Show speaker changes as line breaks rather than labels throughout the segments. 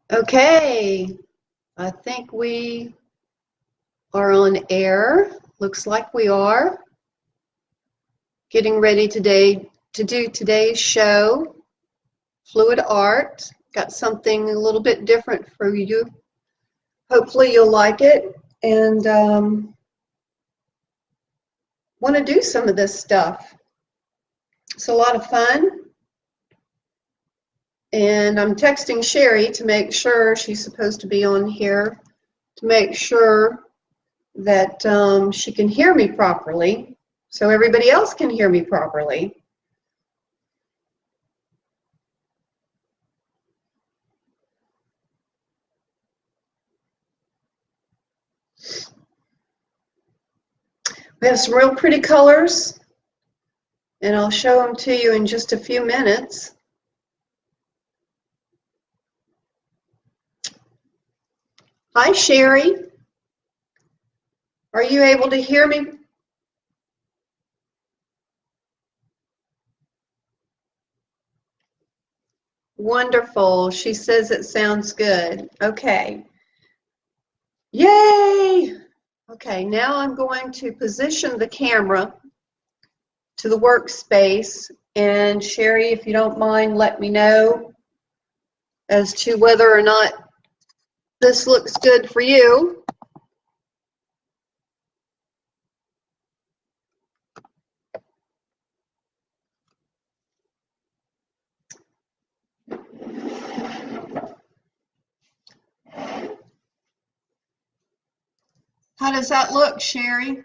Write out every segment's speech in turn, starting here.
Okay, I think we are on air. Looks like we are. Getting ready today to do today's show, Fluid Art. Got something a little bit different for you. Hopefully you'll like it and want to do some of this stuff. It's a lot of fun. And I'm texting Sherry to make sure she's supposed to be on here, to make sure that she can hear me properly, so everybody else can hear me properly. We have some real pretty colors, and I'll show them to you in just a few minutes. Hi, Sherry. Are you able to hear me? Wonderful. She says it sounds good. Okay. Yay! Okay, now I'm going to position the camera to the workspace. And Sherry, if you don't mind, let me know as to whether or not this looks good for you. How does that look, Sherry?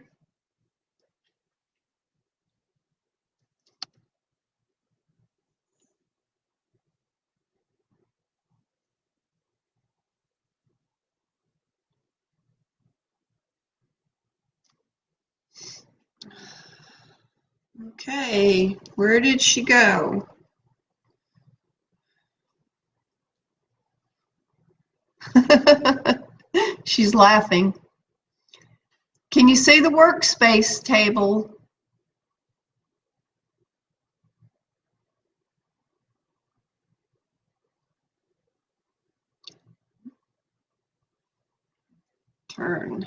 Okay, where did she go? She's laughing. Can you see the workspace table? Turn.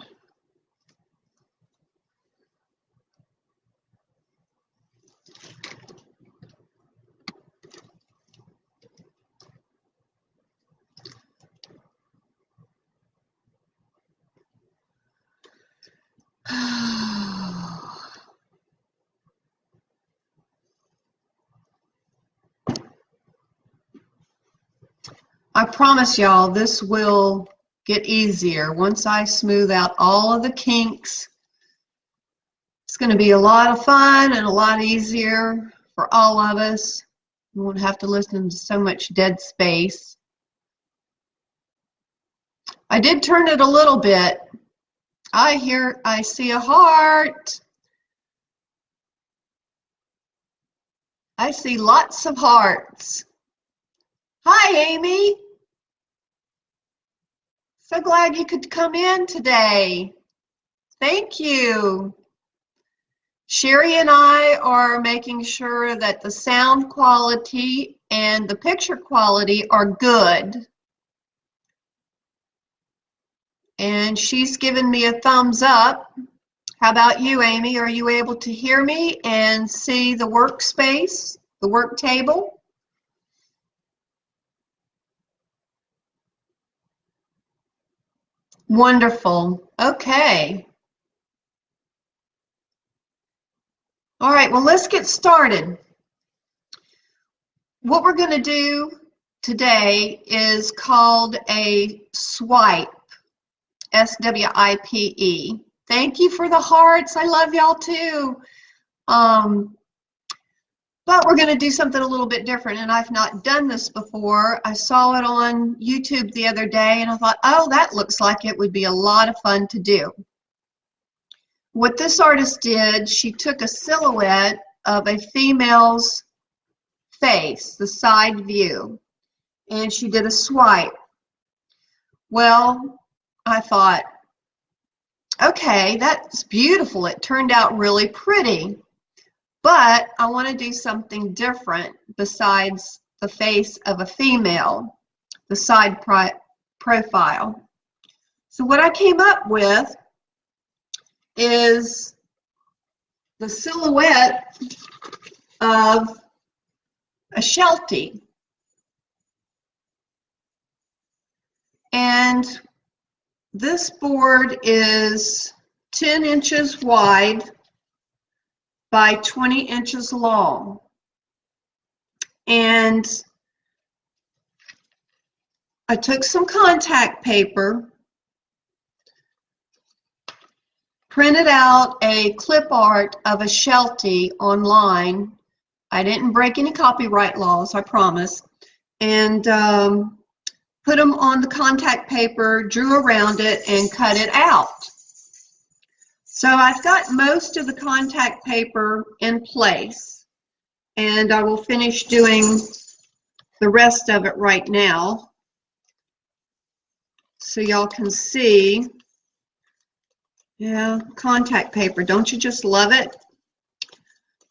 I promise y'all this will get easier once I smooth out all of the kinks. It's going to be a lot of fun and a lot easier for all of us. We won't have to listen to so much dead space. I did turn it a little bit. I see a heart. I see lots of hearts. Hi, Amy. So glad you could come in today. Thank you. Sherry and I are making sure that the sound quality and the picture quality are good. And she's given me a thumbs up. How about you, Amy? Are you able to hear me and see the workspace, the work table? Wonderful. Okay. All right, well, let's get started. What we're going to do today is called a swipe, S-W-I-P-E. Thank you for the hearts. I love y'all too. But we're going to do something a little bit different, and I've not done this before. I saw it on YouTube the other day, and I thought, oh, that looks like it would be a lot of fun to do. What this artist did, she took a silhouette of a female's face, the side view, and she did a swipe. Well, I thought, okay, that's beautiful. It turned out really pretty. But I want to do something different besides the face of a female, the side profile. So what I came up with is the silhouette of a Sheltie. And this board is 10 inches wide by 20 inches long. And I took some contact paper, printed out a clip art of a Sheltie online. I didn't break any copyright laws, I promise. And put them on the contact paper, drew around it, and cut it out. So I've got most of the contact paper in place, and I will finish doing the rest of it right now so y'all can see. Yeah, contact paper, don't you just love it?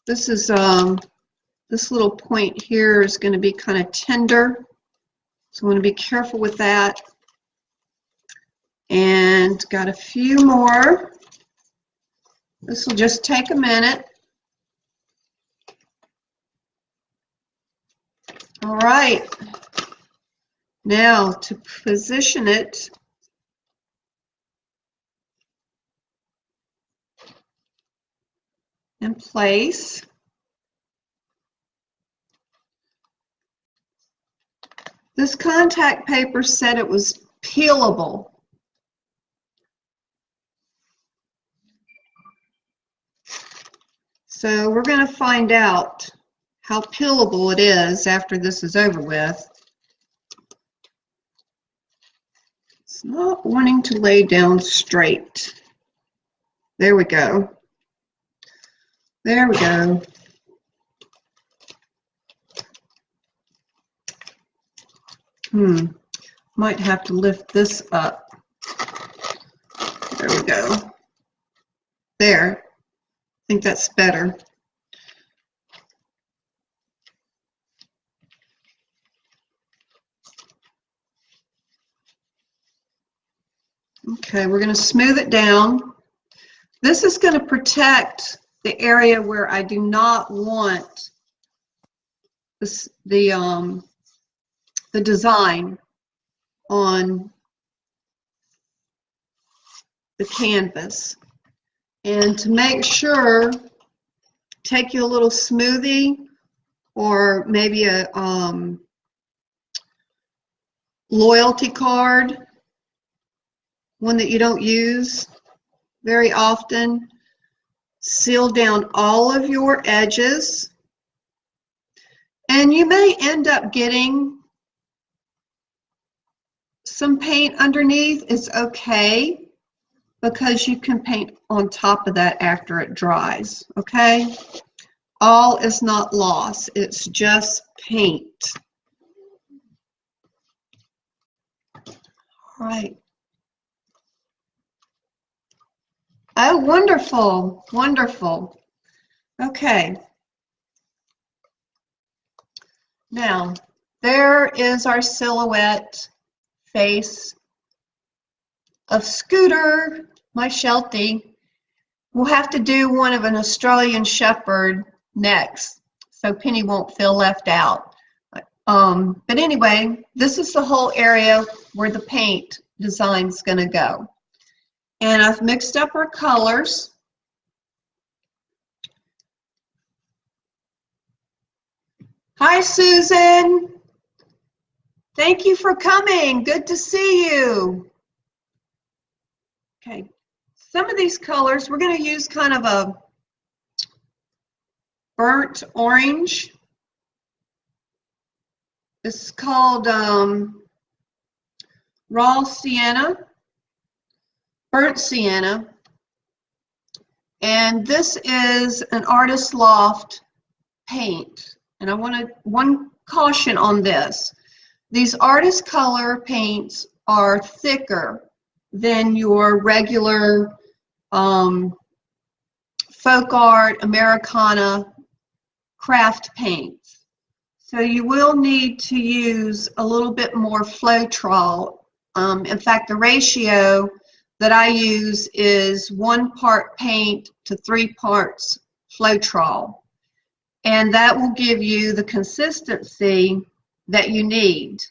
This is this little point here is going to be kind of tender, so I want to be careful with that. And got a few more. This will just take a minute. All right, now to position it, in place. This contact paper said it was peelable. So we're going to find out how peelable it is after this is over with. It's not wanting to lay down straight. There we go. There we go. Might have to lift this up. There we go. There. I think that's better. Okay, we're going to smooth it down. This is going to protect the area where I do not want this, the design on the canvas. And to make sure, take you a little smoothie or maybe a loyalty card, one that you don't use very often. Seal down all of your edges, and you may end up getting some paint underneath. It's okay, because you can paint on top of that after it dries, okay? All is not lost, it's just paint. All right. Oh, wonderful, wonderful. Okay. Now, there is our silhouette face of Scooter, my Sheltie. We'll have to do one of an Australian Shepherd next, so Penny won't feel left out. But anyway, this is the whole area where the paint design's going to go. And I've mixed up our colors. Hi, Susan. Thank you for coming. Good to see you. Okay, some of these colors, we're going to use kind of a burnt orange. This is called raw sienna, burnt sienna. And this is an Artist Loft paint. And I want one caution on this. These artist color paints are thicker than your regular folk art, Americana craft paints. So you will need to use a little bit more Floetrol In fact, the ratio that I use is 1 part paint to 3 parts Floetrol. And that will give you the consistency that you need.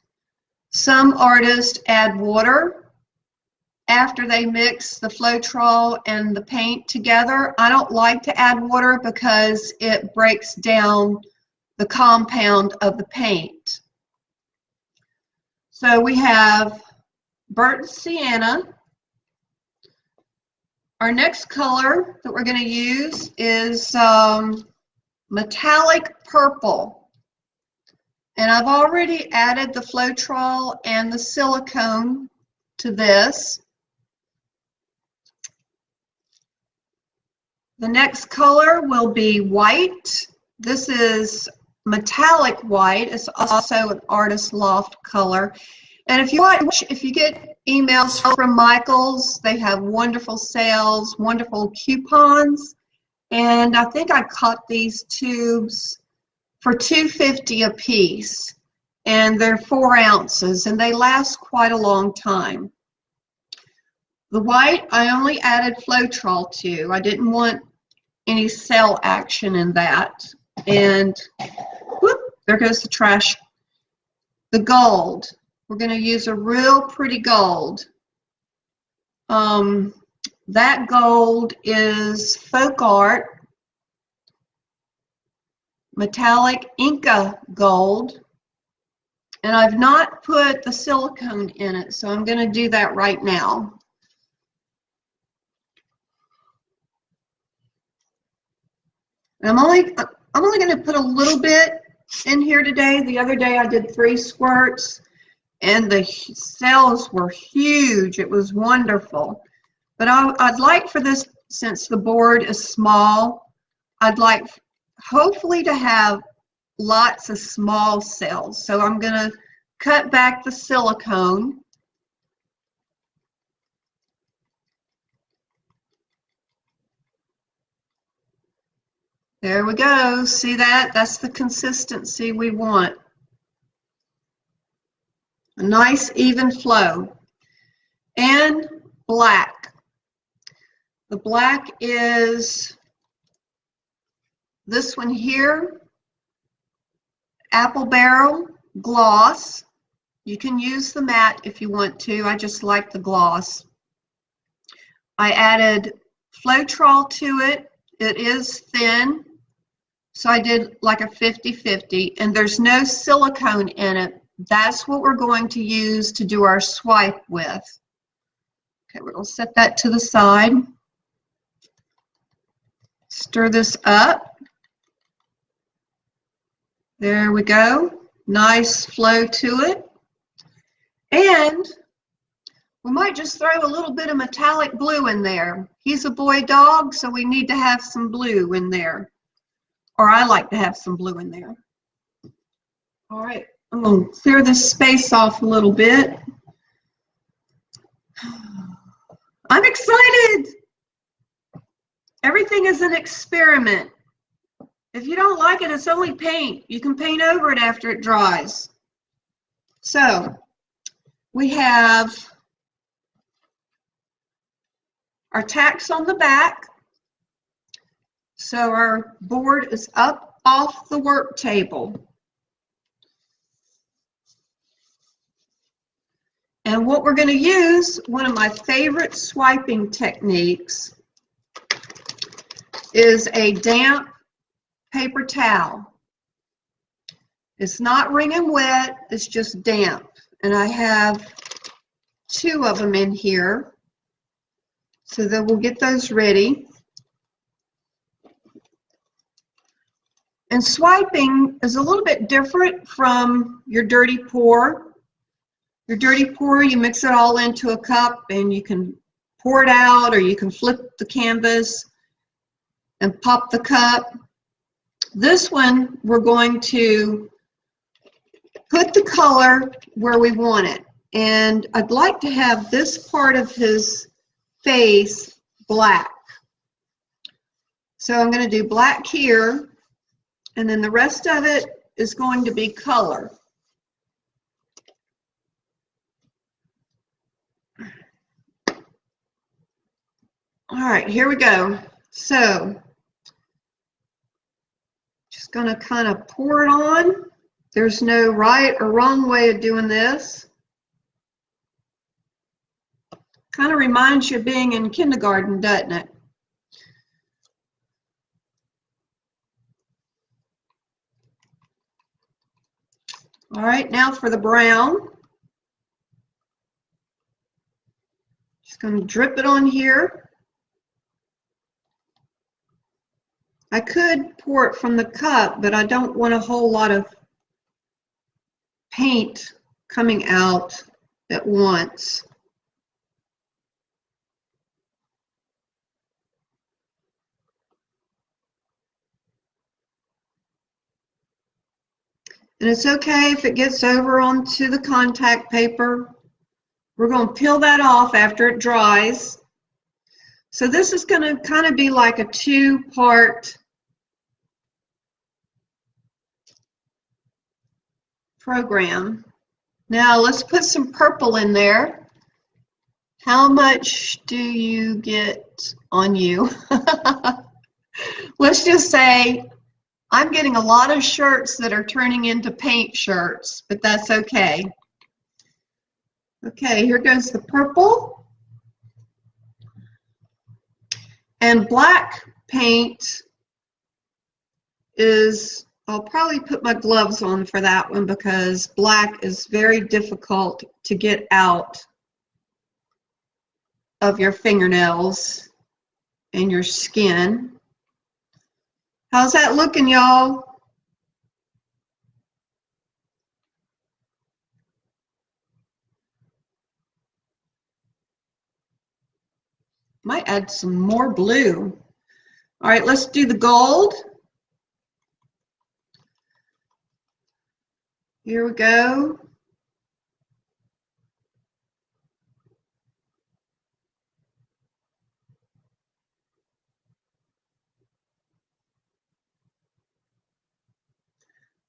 Some artists add water after they mix the Floetrol and the paint together. I don't like to add water because it breaks down the compound of the paint. So we have burnt sienna. Our next color that we're going to use is metallic purple. And I've already added the Floetrol and the silicone to this. The next color will be white. This is metallic white. It's also an Artist Loft color. And if you get emails from Michaels, they have wonderful sales, wonderful coupons. And I think I caught these tubes for $2.50 a piece. And they're 4 ounces, and they last quite a long time. The white, I only added Floetrol to. I didn't want any cell action in that. And whoop, there goes the trash. The gold. We're going to use a real pretty gold. That gold is Folk Art Metallic Inca Gold. And I've not put the silicone in it, so I'm going to do that right now. And I'm only going to put a little bit in here today. The other day I did 3 squirts, and the cells were huge. It was wonderful. But I'd like for this, since the board is small, I'd like hopefully to have lots of small cells. So I'm going to cut back the silicone. There we go. See that? That's the consistency we want. A nice even flow. And black. The black is this one here, Apple Barrel Gloss. You can use the matte if you want to. I just like the gloss. I added Floetrol to it. It is thin, so I did like a 50-50, and there's no silicone in it. That's what we're going to use to do our swipe with. Okay, we're going to set that to the side. Stir this up. There we go. Nice flow to it. And we might just throw a little bit of metallic blue in there. He's a boy dog, so we need to have some blue in there. Or I like to have some blue in there. All right, I'm going to clear this space off a little bit. I'm excited. Everything is an experiment. If you don't like it, it's only paint. You can paint over it after it dries. So we have our tacks on the back. So our board is up off the work table. And what we're going to use, one of my favorite swiping techniques, is a damp paper towel. It's not wringing wet, it's just damp. And I have 2 of them in here, so that we'll get those ready. And swiping is a little bit different from your dirty pour. Your dirty pour, you mix it all into a cup and you can pour it out, or you can flip the canvas and pop the cup. This one, we're going to put the color where we want it. And I'd like to have this part of his face black. So I'm going to do black here, and then the rest of it is going to be color. right, here we go. So, just going to kind of pour it on. There's no right or wrong way of doing this. Kind of reminds you of being in kindergarten, doesn't it? All right, now for the brown. Just going to drip it on here. I could pour it from the cup, but I don't want a whole lot of paint coming out at once. And it's okay if it gets over onto the contact paper. We're going to peel that off after it dries. So this is going to kind of be like a two-part program. Now let's put some purple in there. How much do you get on you? Let's just say I'm getting a lot of shirts that are turning into paint shirts, but that's okay. Okay, here goes the purple. And black paint is, I'll probably put my gloves on for that one because black is very difficult to get out of your fingernails and your skin. How's that looking, y'all? Might add some more blue. All right, let's do the gold. Here we go.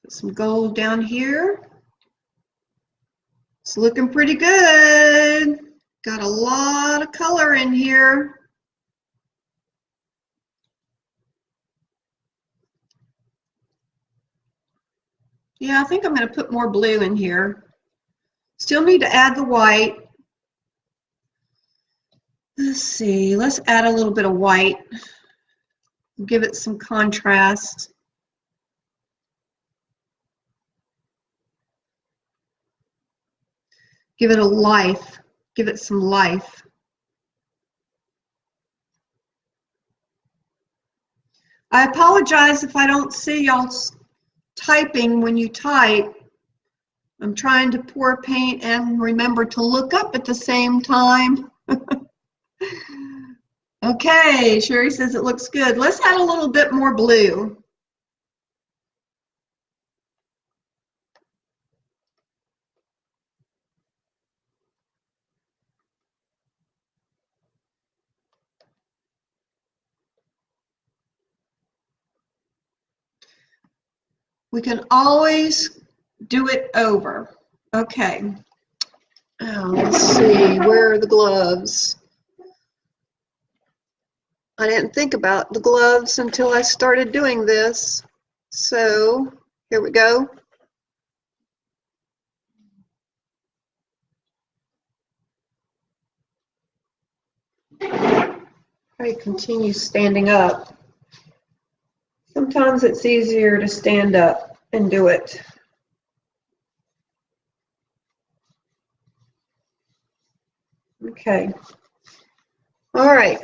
Put some gold down here. It's looking pretty good. Got a lot of color in here. Yeah, I think I'm going to put more blue in here. Still need to add the white. Let's see, let's add a little bit of white. Give it some contrast. Give it a life. Give it some life. I apologize if I don't see y'all typing when you type. I'm trying to pour paint and remember to look up at the same time. Okay, Sherry says it looks good. Let's add a little bit more blue. We can always do it over. Okay. Oh, let's see, where are the gloves? I didn't think about the gloves until I started doing this. So, here we go. I continue standing up. Sometimes it's easier to stand up and do it. Okay. All right.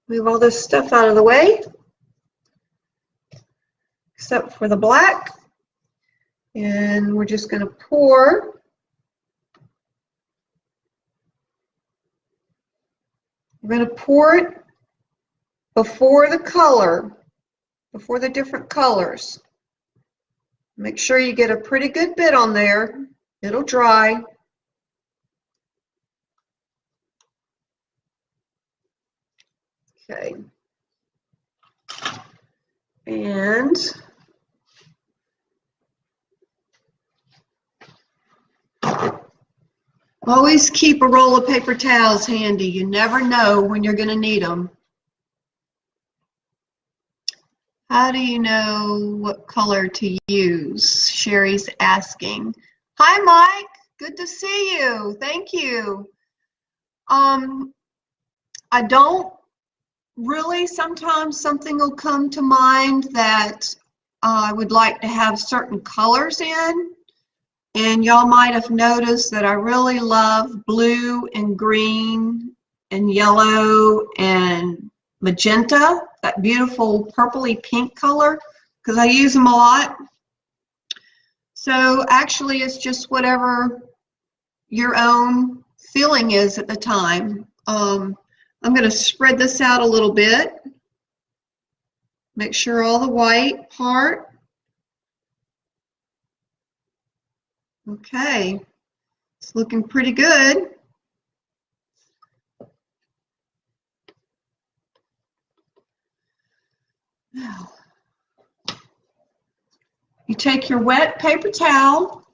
Move all this stuff out of the way, except for the black. And we're just going to pour. We're going to pour it before the color, before the different colors. Make sure you get a pretty good bit on there. It'll dry. Okay. And Always keep a roll of paper towels handy. You never know when you're going to need them. How do you know what color to use? Sherry's asking. Hi, Mike. Good to see you. Thank you. I don't really. Sometimes something will come to mind that I would like to have certain colors in. And y'all might have noticed that I really love blue and green and yellow and magenta, that beautiful purpley pink color, because I use them a lot. So actually it's just whatever your own feeling is at the time. I'm going to spread this out a little bit. Make sure all the white part. Okay, it's looking pretty good. Now, you take your wet paper towel,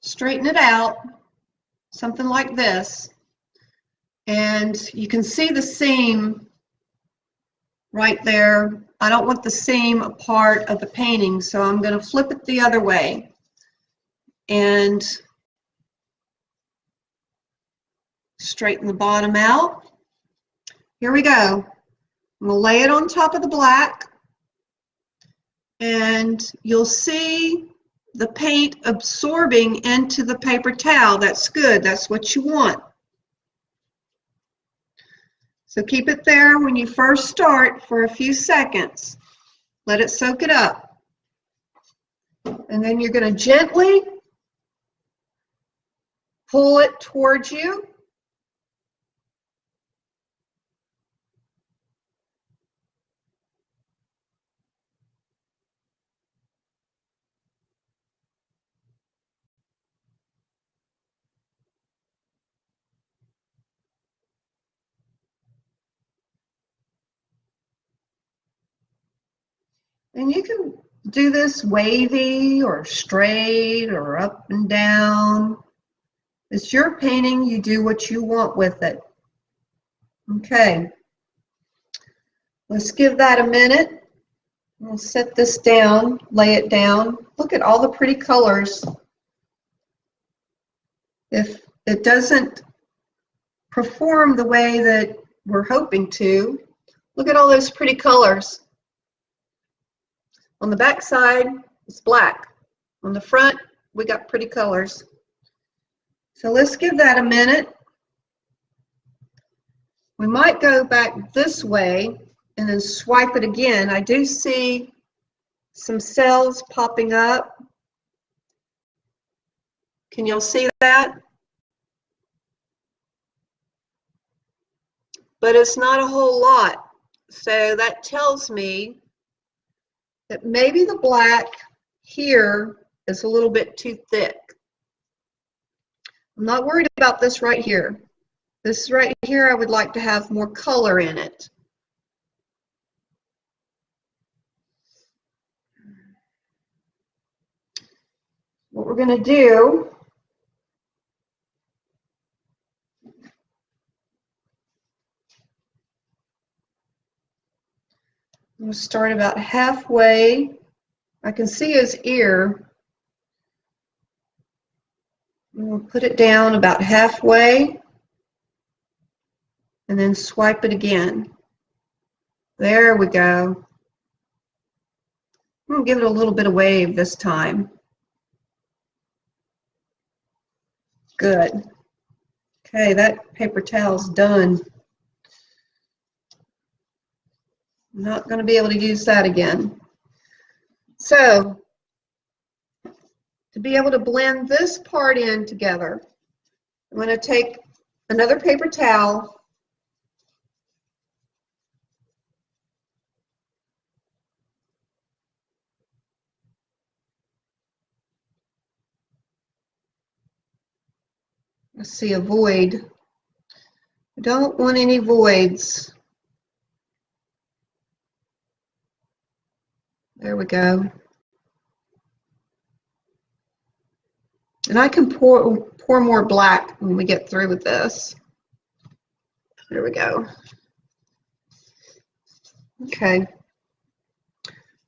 straighten it out, something like this, and you can see the seam right there. I don't want the seam a part of the painting, so I'm going to flip it the other way and straighten the bottom out. Here we go. I'm going to lay it on top of the black, and you'll see the paint absorbing into the paper towel. That's good. That's what you want. So keep it there when you first start for a few seconds. Let it soak it up. And then you're going to gently pull it towards you. And you can do this wavy or straight or up and down. It's your painting. You do what you want with it. Okay. Let's give that a minute. We'll set this down, lay it down. Look at all the pretty colors. If it doesn't perform the way that we're hoping to, look at all those pretty colors. On the back side, it's black. On the front, we got pretty colors. So let's give that a minute. We might go back this way and then swipe it again. I do see some cells popping up. Can y'all see that? But it's not a whole lot. So that tells me that maybe the black here is a little bit too thick. I'm not worried about this right here. This right here, I would like to have more color in it. What we're going to do, I'm going to start about halfway. I can see his ear. We'll put it down about halfway and then swipe it again. There we go. I'm going to give it a little bit of wave this time. Good. Okay, that paper towel's done. I'm not going to be able to use that again. So, to be able to blend this part in together, I'm going to take another paper towel, let's see, a void. I don't want any voids. There we go. And I can pour more black when we get through with this. There we go. Okay.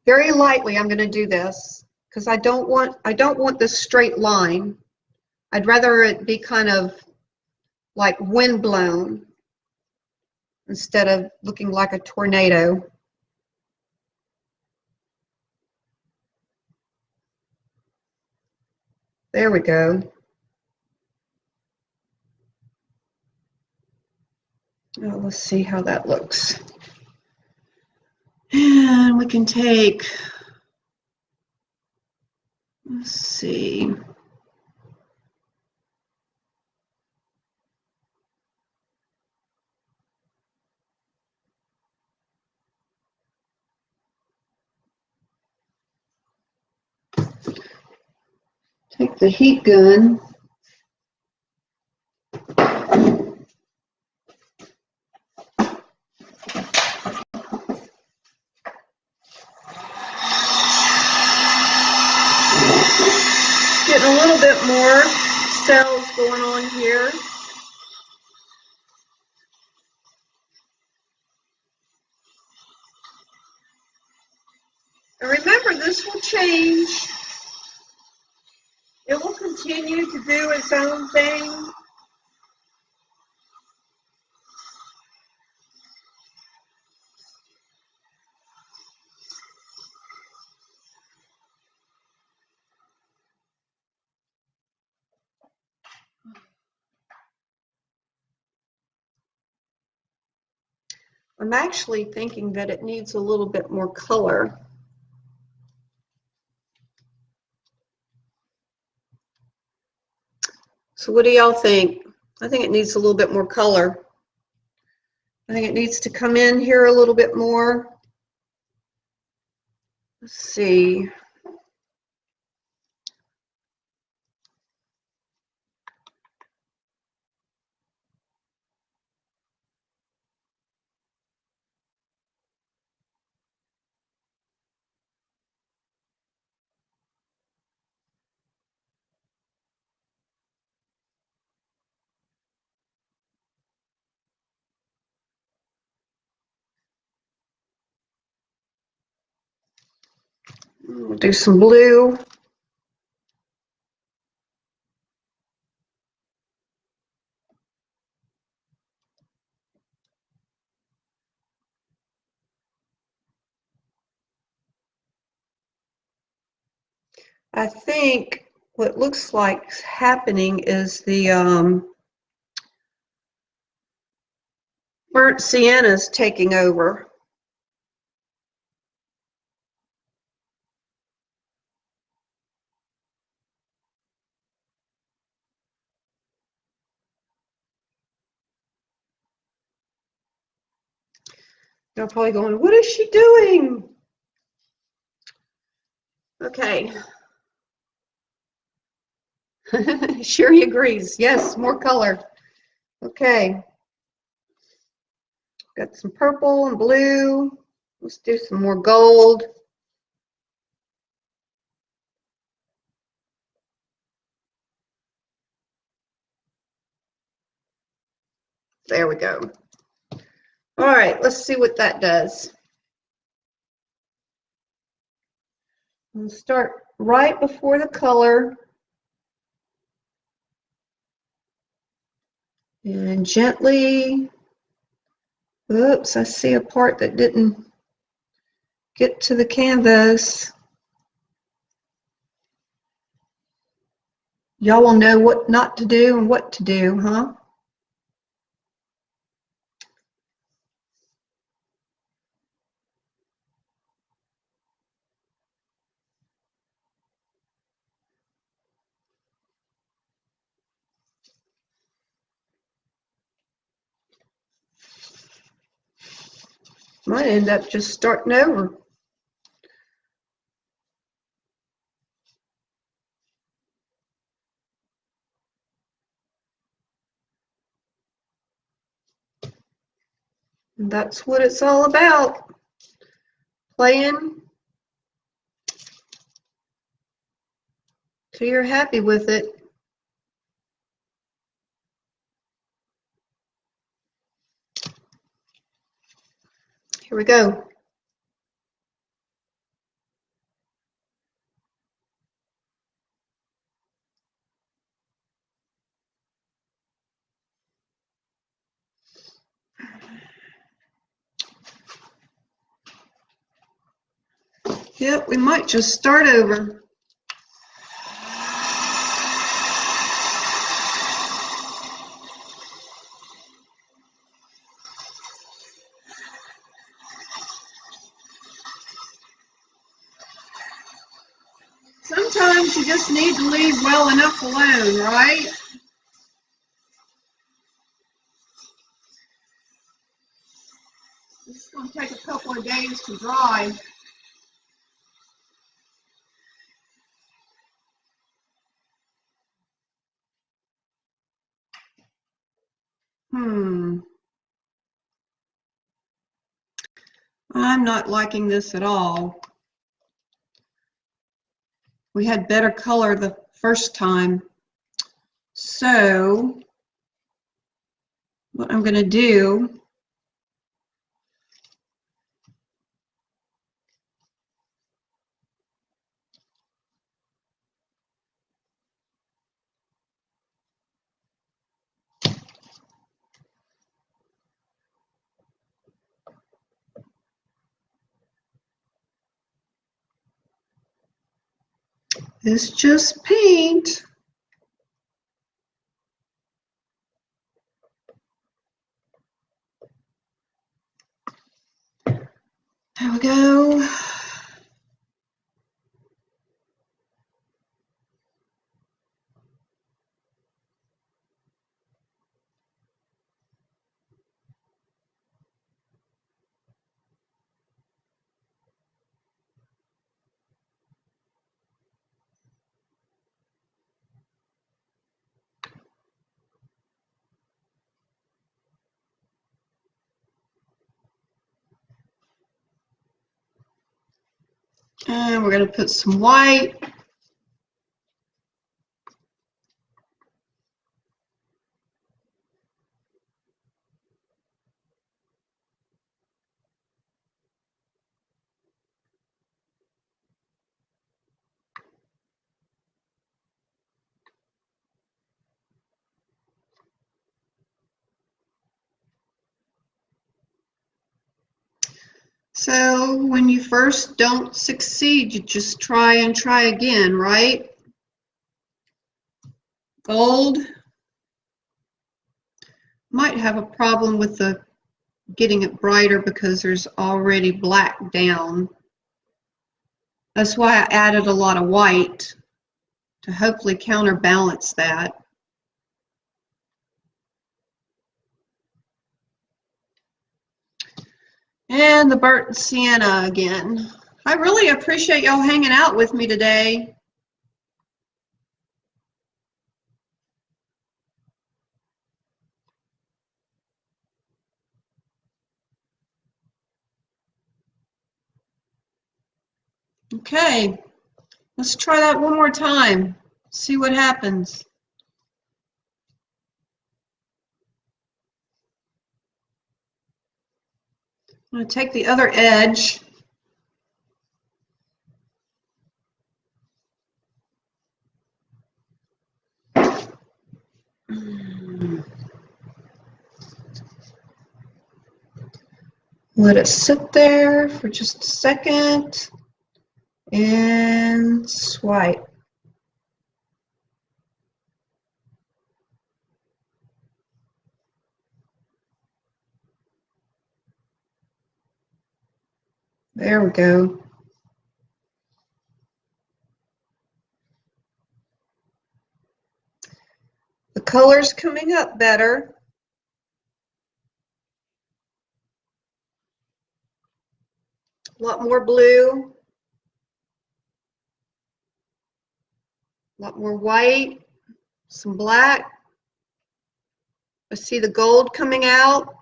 Very lightly I'm going to do this because I don't want this straight line. I'd rather it be kind of like wind blown instead of looking like a tornado. There we go. Now let's see how that looks. And we can take, let's see. Take the heat gun. Getting a little bit more cells going on here. And remember, this will change. It will continue to do its own thing. I'm actually thinking that it needs a little bit more color. So what do y'all think? I think it needs a little bit more color. I think it needs to come in here a little bit more. Let's see. We'll do some blue. I think what looks like happening is the burnt sienna is taking over. They're probably going, what is she doing? Okay. Sherry agrees. Yes, more color. Okay. Got some purple and blue. Let's do some more gold. There we go. All right, let's see what that does. We'll start right before the color. And gently, oops, I see a part that didn't get to the canvas. Y'all will know what not to do and what to do, huh? Might end up just starting over. And that's what it's all about. Playing So you're happy with it. Here we go. Yep, we might just start over. Sometimes you just need to leave well enough alone, right? This is going to take a couple of days to dry. I'm not liking this at all. We had better color the first time. So what I'm going to do is just paint. There we go. And we're going to put some white. So when you first don't succeed, you just try and try again, right? Gold might have a problem with the getting it brighter because there's already black down. That's why I added a lot of white to hopefully counterbalance that. And the burnt sienna again. I really appreciate y'all hanging out with me today. Okay, let's try that one more time. See what happens. I'm going to take the other edge. Let it sit there for just a second and swipe. There we go. The color's coming up better. A lot more blue. A lot more white. Some black. I see the gold coming out.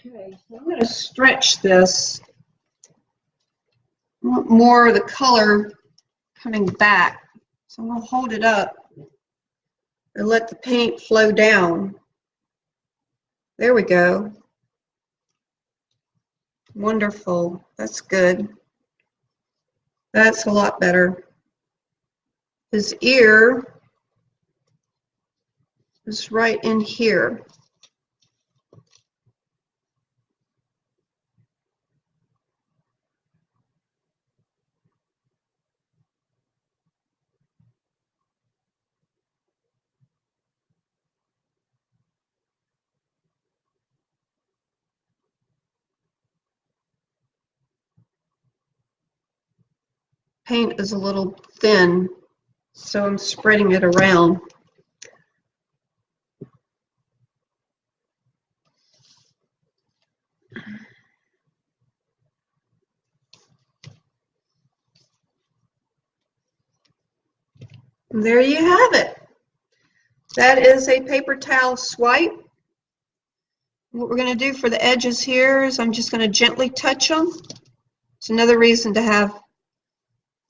Okay, so I'm going to stretch this. I want more of the color coming back. So I'm going to hold it up and let the paint flow down. There we go. Wonderful. That's good. That's a lot better. His ear is right in here. Paint is a little thin, so I'm spreading it around. And there you have it. That is a paper towel swipe. What we're going to do for the edges here is I'm just going to gently touch them. It's another reason to have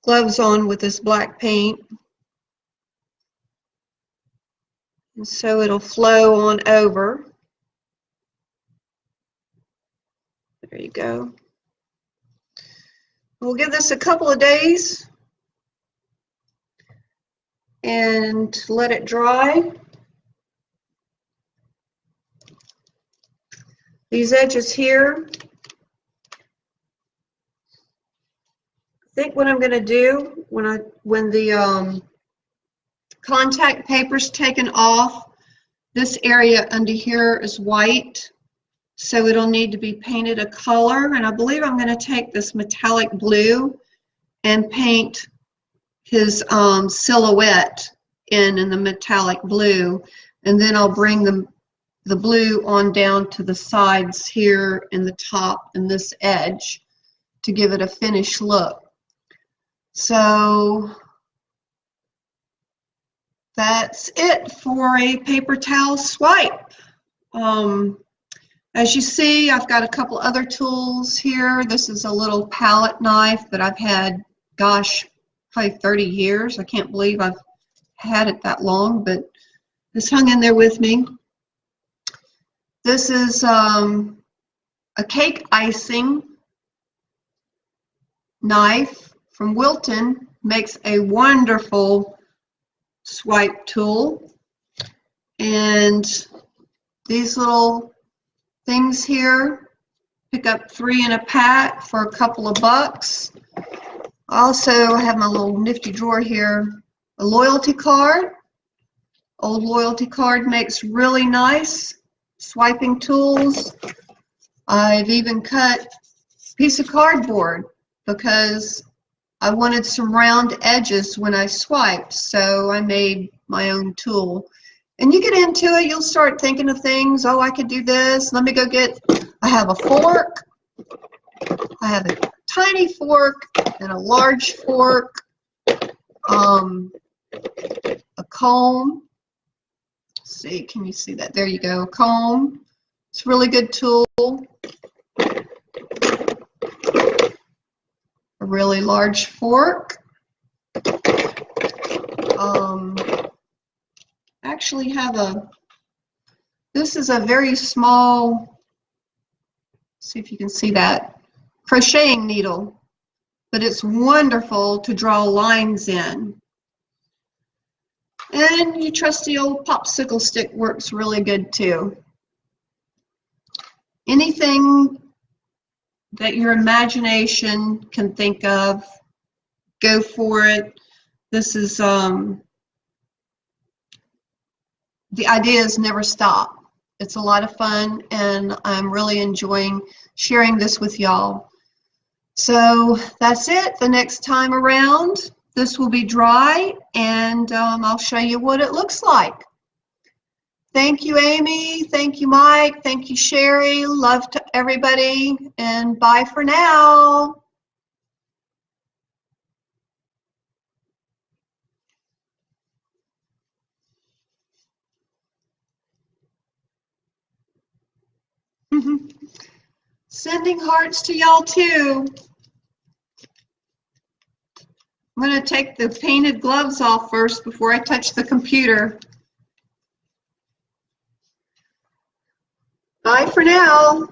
gloves on with this black paint. And so it'll flow on over. There you go. We'll give this a couple of days and let it dry. These edges here, I think what I'm going to do when the contact paper's taken off, this area under here is white, so it'll need to be painted a color, and I believe I'm going to take this metallic blue and paint his silhouette in the metallic blue, and then I'll bring the blue on down to the sides here and the top and this edge to give it a finished look. So that's it for a paper towel swipe. As you see, I've got a couple other tools here. This is a little palette knife that I've had, gosh, probably 30 years. I can't believe I've had it that long, but it's hung in there with me. This is a cake icing knife from Wilton. Makes a wonderful swipe tool. And these little things here, pick up 3 in a pack for a couple of bucks. I also have my little nifty drawer here, a loyalty card. Old loyalty card makes really nice swiping tools. I've even cut a piece of cardboard because I wanted some round edges when I swiped, so I made my own tool. And you get into it, you'll start thinking of things. Oh, I could do this. Let me go get, I have a fork. I have a tiny fork and a large fork, a comb. Let's see, can you see that? There you go, comb. It's a really good tool. A really large fork. Actually have this is a very small, see if you can see that, crocheting needle, but it's wonderful to draw lines in. And your trusty old popsicle stick works really good too. Anything that your imagination can think of, go for it. This is the ideas never stop. It's a lot of fun, and I'm really enjoying sharing this with y'all. So that's it. The next time around, this will be dry, and I'll show you what it looks like. Thank you, Amy. Thank you, Mike. Thank you, Sherry. Love to everybody, and bye for now. Sending hearts to y'all too. I'm going to take the painted gloves off first before I touch the computer. Bye for now.